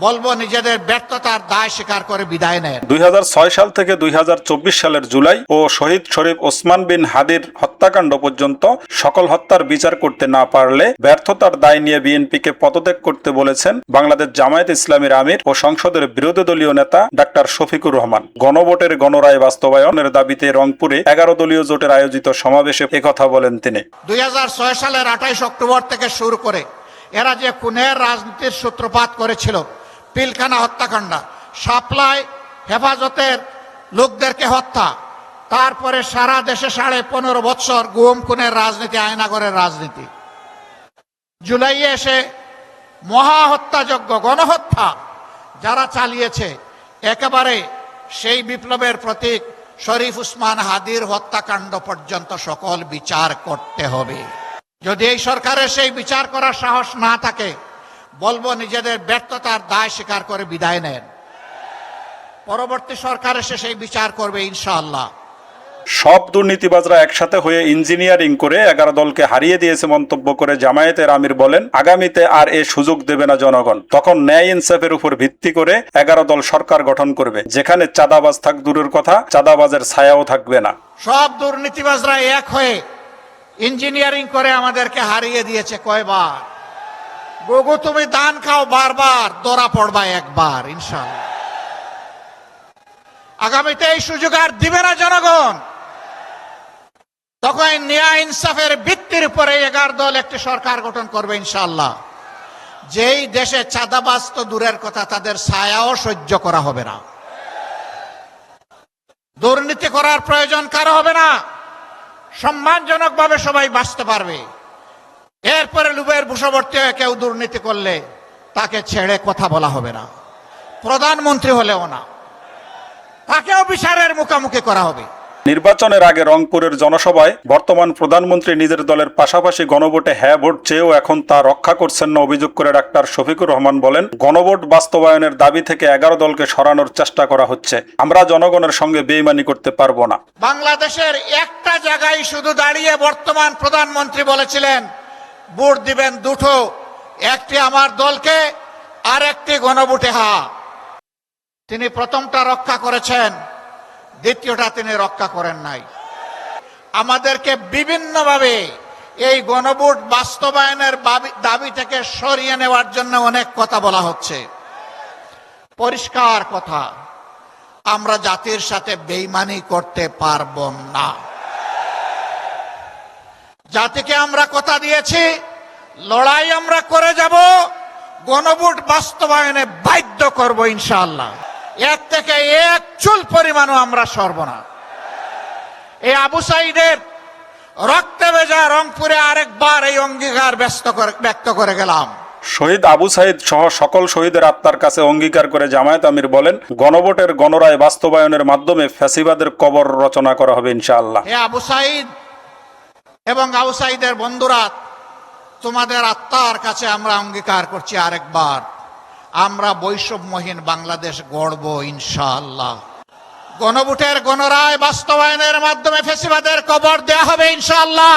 বলবো নিজেদের ব্যর্থতার দায় স্বীকার করে বিদায় নেন। 2006 সাল থেকে 2024 সালের জুলাই ও শহীদ শরীফ ওসমান বিন হাদির হত্যাকাণ্ড পর্যন্ত সকল হত্যার বিচার করতে না পারলে ব্যর্থতার দায় নিয়ে বিএনপিকে পদত্যাগ করতে বলেছেন বাংলাদেশ জামায়াত ইসলামীর আমির ও সংসদের বিরোধী দলীয় নেতা ডাক্তার শফিকুর রহমান। গণভোটের গণরায় বাস্তবায়নের দাবিতে রংপুরে 11 দলীয় জোটের আয়োজিত সমাবেশে একথা বলেন তিনি। 2006 সালের 28 অক্টোবর থেকে শুরু করে এরা যে খুনের রাজনীতির সূত্রপাত করেছিল, পিলখানা হত্যাকাণ্ড, সাপ্লাই হেফাজতের লোকদেরকে হত্যা, তারপরে সারা দেশে 15.5 বছর গুম খুনের রাজনীতি, আয়নাগরের রাজনীতি, জুলাইয়ে এসে মহা হত্যাযজ্ঞ, গণহত্যা যারা চালিয়েছে, একেবারে সেই বিপ্লবের প্রতীক শরীফ উসমান হাদির হত্যাকাণ্ড পর্যন্ত সকল বিচার করতে হবে। যদি এই সরকারের সেই বিচার করার সাহস না থাকে, বলবো নিজেদের ব্যর্থতার দায় স্বীকার করে বিদায় নেন। পরবর্তী সরকার এসে সেই বিচার করবে ইনশাআল্লাহ। সব দুর্নীতিবাজরা একসাথে হয়ে ইঞ্জিনিয়ারিং করে 11 দলকে হারিয়ে দিয়েছে মন্তব্য করে জামায়াতের আমির বলেন, আগামীতে আর এ সুযোগ দেবে না জনগণ। তখন ন্যায় ইনসাফের উপর ভিত্তি করে 11 দল সরকার গঠন করবে, যেখানে চাঁদাবাজ থাক দূরের কথা, চাঁদাবাজের ছায়াও থাকবে না। সব দুর্নীতিবাজরা এক হয়ে ইঞ্জিনিয়ারিং করে আমাদেরকে হারিয়ে দিয়েছে কয়বার। গগু তুমি দান খাও বারবার, দরা পড়বা একবার ইনশাআল্লাহ। আগামীতে এই সুযোগ আর দিবে না জনগণ। তখন ন্যায় ইনসাফের ভিত্তির উপরে 11 দল একটি সরকার গঠন করবে ইনশাআল্লাহ। যেই দেশে চাঁদাবাজ তো দূরের কথা, তাদের ছায়াও সহ্য করা হবে না। দুর্নীতি করার প্রয়োজন কারো হবে না, সম্মানজনকভাবে সবাই বাঁচতে পারবে। এরপরে লুবের বশবর্তী হয়ে কেউ দুর্নীতি করলে তাকে ছেড়ে কথা বলা হবে না, প্রধানমন্ত্রী হলেও না, তাকেও বিচারের মুখোমুখি করা হবে। নির্বাচনের আগে রংপুরের জনসভায় বর্তমান প্রধানমন্ত্রী নিজের দলের পাশাপাশি গণভোটে হ্যাঁ ভোট চেয়েও এখন তা রক্ষা করছেন না অভিযোগ করে ডাক্তার শফিকুর রহমান বলেন, গণভোট বাস্তবায়নের দাবি থেকে 11 দলকে সরানোর চেষ্টা করা হচ্ছে। আমরা জনগণের সঙ্গে বেইমানি করতে পারবো না। বাংলাদেশের একটা জায়গায় শুধু দাঁড়িয়ে বর্তমান প্রধানমন্ত্রী বলেছিলেন ভোট দিবেন দুটো, একটি আমার দলকে আর একটি গণভোটে হা। তিনি প্রথমটা রক্ষা করেছেন, দ্বিতীয়টা তিনি রক্ষা করেন নাই। আমাদেরকে বিভিন্নভাবে এই গণভোট বাস্তবায়নের দাবি থেকে সরিয়ে নেওয়ার জন্য অনেক কথা বলা হচ্ছে। পরিষ্কার কথা, আমরা জাতির সাথে বেইমানি করতে পারবো না। জাতিকে আমরা কথা দিয়েছি, লড়াই আমরা করে যাব, গণভোট বাস্তবায়নে বাধ্য করব ইনশাআল্লাহ। এর থেকে এক চুল পরিমাণও আমরা সরব না। এই আবু সাইদের রক্তে ভেজা রংপুরে আরেকবার এই অঙ্গীকার ব্যক্ত করে গেলাম। শহীদ আবু সাইদ সহ সকল শহীদের আত্মার কাছে অঙ্গীকার করে জামায়াত আমির বলেন, গণভোটের গণরায় বাস্তবায়নের মাধ্যমে ফ্যাসিবাদের কবর রচনা করা হবে ইনশাআল্লাহ। হে আবু সাইদ এবং আবু সাইদের বন্ধুরা, তোমাদের আত্মার কাছে আমরা অঙ্গীকার করছি আরেকবার, আমরা বৈষম্যহীন বাংলাদেশ গড়ব ইনশাআল্লাহ। গণভোটের গণরায় বাস্তবায়নের মাধ্যমে ফ্যাসিবাদের কবর দেয়া হবে ইনশাআল্লাহ।